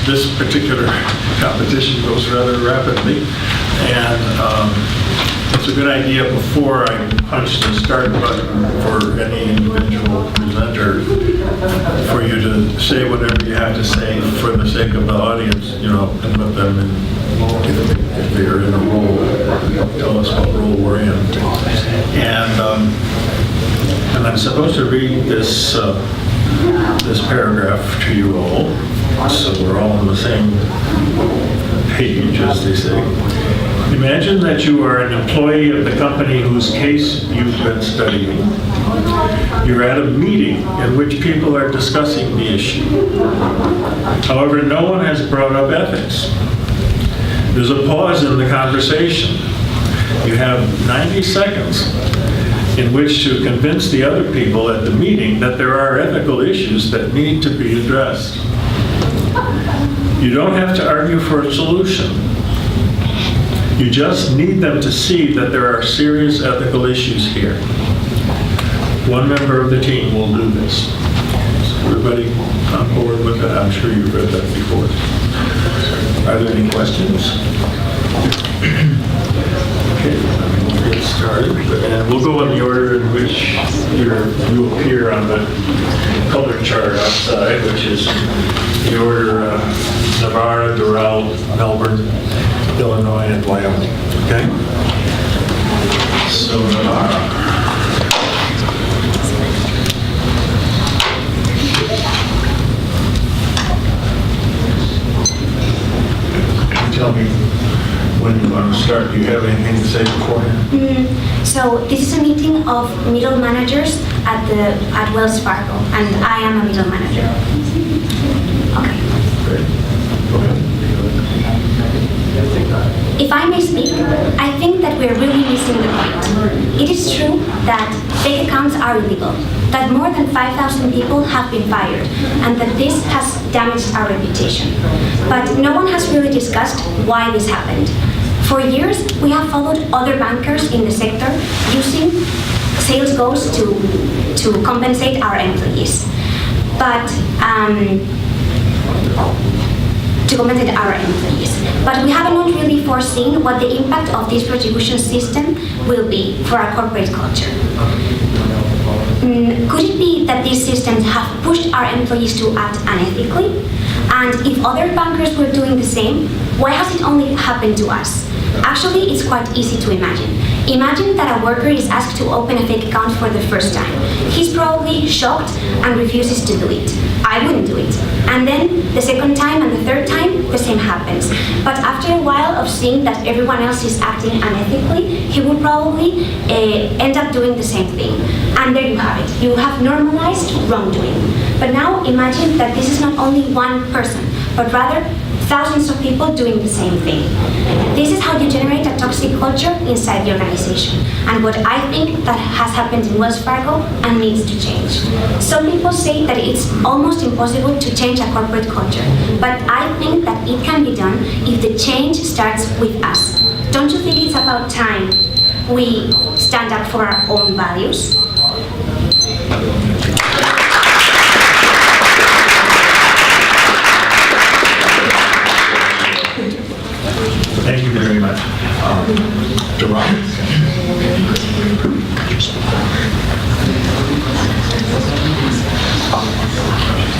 this particular competition goes rather rapidly, and it's a good idea before I punch the start button for any individual presenter for you to say whatever you have to say for the sake of the audience, you know, and let them in, if they're in a role, tell us what role we're in. And I'm supposed to read this this paragraph to you all, so we're all on the same page, as they say. Imagine that you are an employee of the company whose case you've been studying. You're at a meeting in which people are discussing the issue. However, no one has brought up ethics. There's a pause in the conversation. You have 90 seconds in which to convince the other people at the meeting that there are ethical issues that need to be addressed. You don't have to argue for a solution. You just need them to see that there are serious ethical issues here. One member of the team will do this. Is everybody on board with that? I'm sure you've read that before. Are there any questions? Okay, we'll get started. And we'll go in the order in which you appear on the color chart outside, which is the order Navarra, Doral, Melbourne, Illinois, and Wyoming. Okay? So Navarra. Tell me when you want to start. Do you have anything to say beforehand? So this is a meeting of middle managers at Wells Fargo, and I am a middle manager. Okay. Great. Go ahead. If I may speak, I think that we're really missing the point. It is true that fake accounts are illegal, that more than 5,000 people have been fired, and that this has damaged our reputation. But no one has really discussed why this happened. For years, we have followed other bankers in the sector using sales goals to compensate our employees. But But we haven't really foreseen what the impact of this retribution system will be for our corporate culture. Could it be that these systems have pushed our employees to act unethically? And if other bankers were doing the same, why has it only happened to us? Actually, it's quite easy to imagine. Imagine that a worker is asked to open a fake account for the first time. He's probably shocked and refuses to do it. I wouldn't do it. And then the second time and the third time, the same happens. But after a while of seeing that everyone else is acting unethically, he will probably end up doing the same thing. And there you have it. You have normalized wrongdoing. But now imagine that this is not only one person, but rather thousands of people doing the same thing. This is how you generate a toxic culture inside the organization, and what I think that has happened in Wells Fargo and needs to change. Some people say that it's almost impossible to change a corporate culture, but I think that it can be done if the change starts with us. Don't you think it's about time we stand up for our own values? Thank you very much. Doral?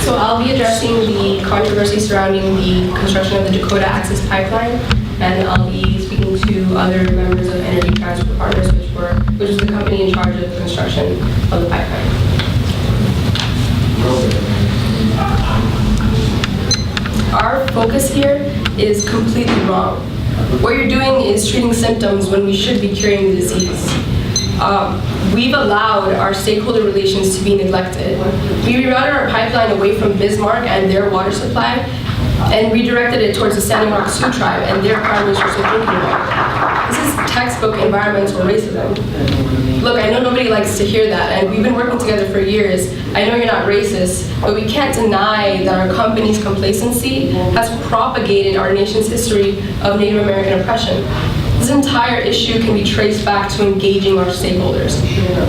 So I'll be addressing the controversy surrounding the construction of the Dakota Access Pipeline, and I'll be speaking to other members of Energy Transfer Partners, which is the company in charge of the construction of the pipeline. Our focus here is completely wrong. What you're doing is treating symptoms when we should be curing the disease. We've allowed our stakeholder relations to be neglected. We rerouted our pipeline away from Bismarck and their water supply and redirected it towards the Standing Rock Sioux tribe and their primary source of drinking water. This is textbook environmental racism. Look, I know nobody likes to hear that, and we've been working together for years. I know you're not racist, but we can't deny that our company's complacency has propagated our nation's history of Native American oppression. This entire issue can be traced back to engaging our stakeholders.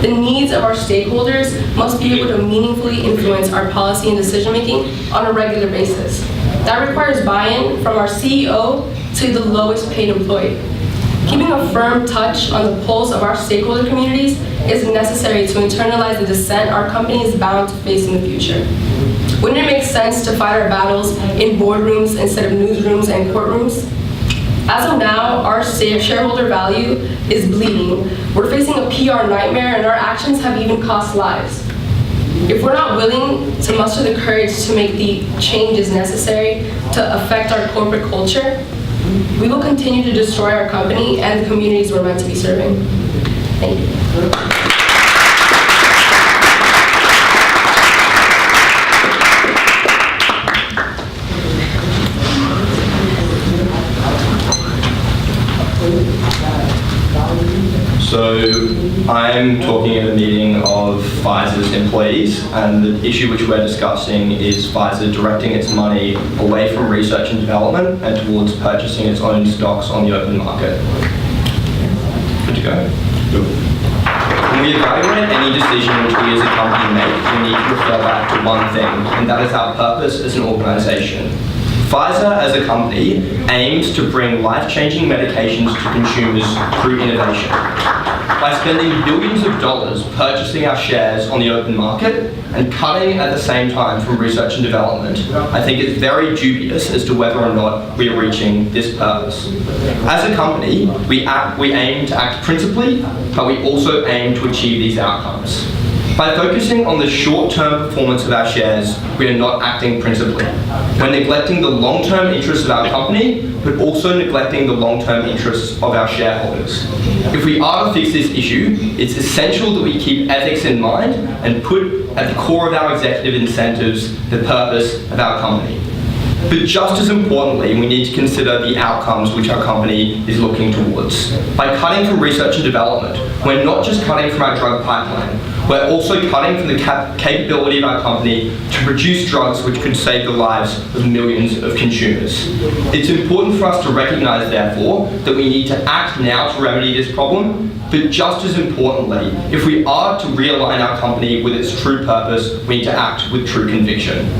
The needs of our stakeholders must be able to meaningfully influence our policy and decision-making on a regular basis. That requires buy-in from our CEO to the lowest paid employee. Keeping a firm touch on the pulse of our stakeholder communities is necessary to internalize the dissent our company is bound to face in the future. Wouldn't it make sense to fight our battles in boardrooms instead of newsrooms and courtrooms? As of now, our shareholder value is bleeding. We're facing a PR nightmare, and our actions have even cost lives. If we're not willing to muster the courage to make the changes necessary to affect our corporate culture, we will continue to destroy our company and the communities we're meant to be serving. Thank you. So I'm talking at a meeting of Pfizer's employees, and the issue which we're discussing is Pfizer directing its money away from research and development and towards purchasing its own stocks on the open market. Good to go? When we evaluate any decision which we as a company make, we need to refer back to one thing, and that is our purpose as an organization. Pfizer, as a company, aims to bring life-changing medications to consumers through innovation. By spending billions of dollars purchasing our shares on the open market and cutting at the same time from research and development, I think it's very dubious as to whether or not we are reaching this purpose. As a company, we aim to act principally, but we also aim to achieve these outcomes. By focusing on the short-term performance of our shares, we are not acting principally. We're neglecting the long-term interests of our company, but also neglecting the long-term interests of our shareholders. If we are to fix this issue, it's essential that we keep ethics in mind and put at the core of our executive incentives the purpose of our company. But just as importantly, we need to consider the outcomes which our company is looking towards. By cutting from research and development, we're not just cutting from our drug pipeline, we're also cutting from the capability of our company to produce drugs which could save the lives of millions of consumers. It's important for us to recognize, therefore, that we need to act now to remedy this problem, but just as importantly, if we are to realign our company with its true purpose, we need to act with true conviction.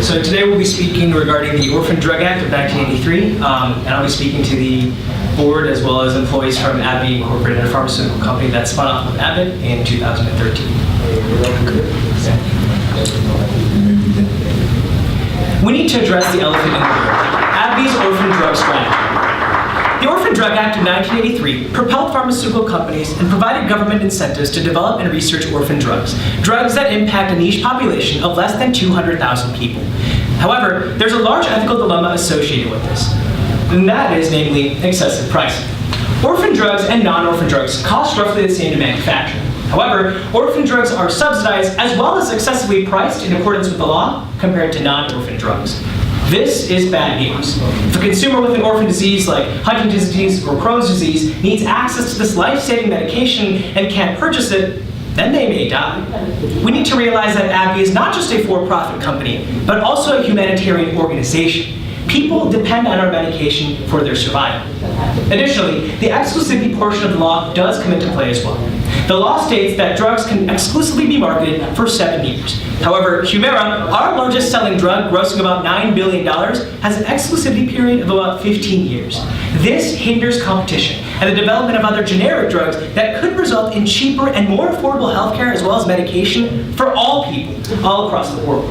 So today we'll be speaking regarding the Orphan Drug Act of 1983, and I'll be speaking to the board as well as employees from AbbVie Incorporated, a pharmaceutical company that spun off of Abbott in 2013. We need to address the elephant in the room, AbbVie's orphan drug strategy. The Orphan Drug Act of 1983 propelled pharmaceutical companies and provided government incentives to develop and research orphan drugs, drugs that impact a niche population of less than 200,000 people. However, there's a large ethical dilemma associated with this, and that is namely excessive pricing. Orphan drugs and non-orphan drugs cost roughly the same to manufacture. However, orphan drugs are subsidized as well as excessively priced in accordance with the law compared to non-orphan drugs. This is bad news. If a consumer with an orphan disease like Huntington's disease or Crohn's disease needs access to this life-saving medication and can't purchase it, then they may die. We need to realize that AbbVie is not just a for-profit company, but also a humanitarian organization. People depend on our medication for their survival. Additionally, the exclusivity portion of the law does come into play as well. The law states that drugs can exclusively be marketed for 7 years. However, Humira, our largest selling drug, grossing about $9 billion, has an exclusivity period of about 15 years. This hinders competition and the development of other generic drugs that could result in cheaper and more affordable healthcare as well as medication for all people all across the world.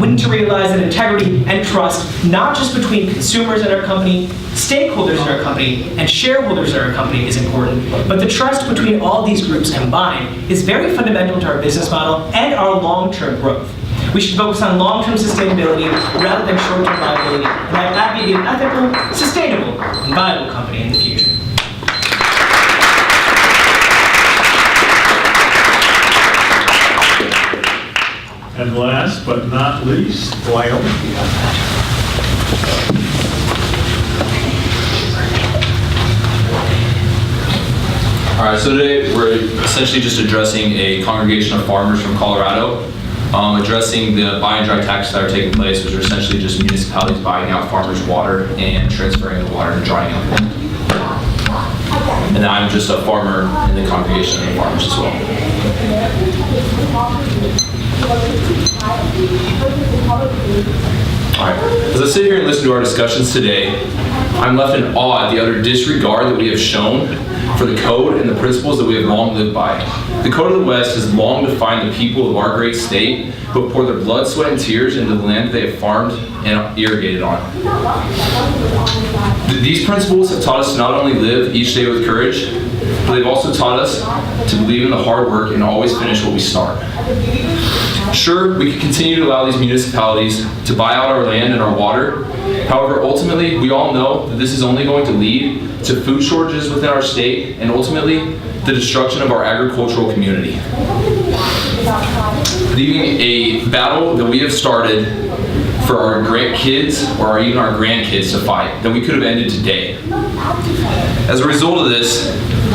We need to realize that integrity and trust, not just between consumers in our company, stakeholders in our company, and shareholders in our company is important, but the trust between all these groups combined is very fundamental to our business model and our long-term growth. We should focus on long-term sustainability rather than short-term viability, and have AbbVie be an ethical, sustainable, and viable company in the future. And last but not least, Wyoming. All right, so today we're essentially just addressing a congregation of farmers from Colorado. addressing the buy and dry taxes that are taking place, which are essentially just municipalities buying out farmers' water and transferring the water and drying out. And I'm just a farmer in the congregation of farmers as well. Alright, as I sit here and listen to our discussions today, I'm left in awe at the utter disregard that we have shown for the code and the principles that we have long lived by. The Code of the West has long defined the people of our great state who have poured their blood, sweat, and tears into the land they have farmed and irrigated on. These principles have taught us to not only live each day with courage, but they've also taught us to believe in the hard work and always finish what we start. Sure, we could continue to allow these municipalities to buy out our land and our water. However, ultimately, we all know that this is only going to lead to food shortages within our state and ultimately the destruction of our agricultural community. Leaving a battle that we have started for our grandkids or even our grandkids to fight that we could have ended today. As a result of this,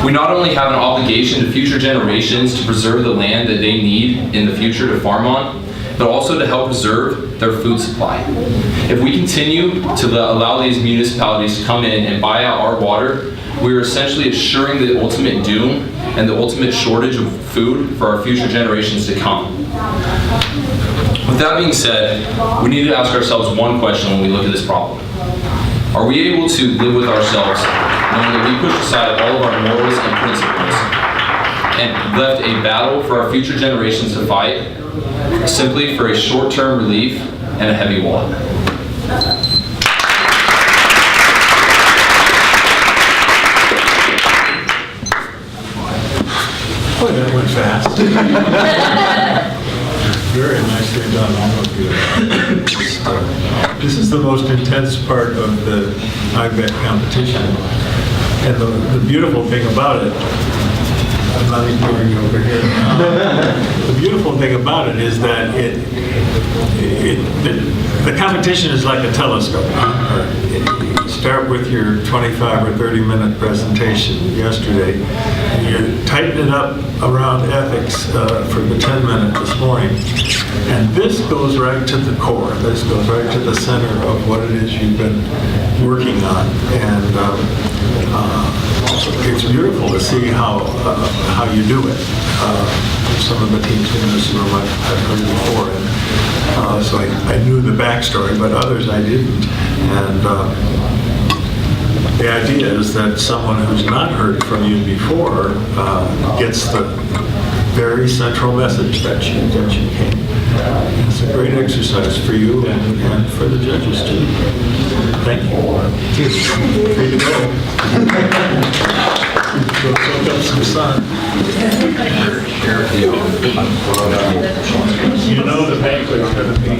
we not only have an obligation to future generations to preserve the land that they need in the future to farm on, but also to help preserve their food supply. If we continue to allow these municipalities to come in and buy out our water, we are essentially assuring the ultimate doom and the ultimate shortage of food for our future generations to come. With that being said, we need to ask ourselves one question when we look at this problem. Are we able to live with ourselves knowing that we pushed aside all of our morals and principles and left a battle for our future generations to fight simply for a short-term relief and a heavy wallet? Boy, that went fast. Very nicely done, all of you. This is the most intense part of the IBECC competition. And the beautiful thing about it, I'm not even moving over here. The beautiful thing about it is that the competition is like a telescope. You start with your 25 or 30-minute presentation yesterday, and you tighten it up around ethics for the 10-minute this morning. And this goes right to the core. This goes right to the center of what it is you've been working on. And it's beautiful to see how you do it. Some of the teams in this room I've heard before, and so I knew the backstory, but others I didn't. And the idea is that someone who's not heard from you before gets the very central message that you came. It's a great exercise for you and for the judges too. Thank you. Free to go. Go soak up some sun. You know the banquet's going to be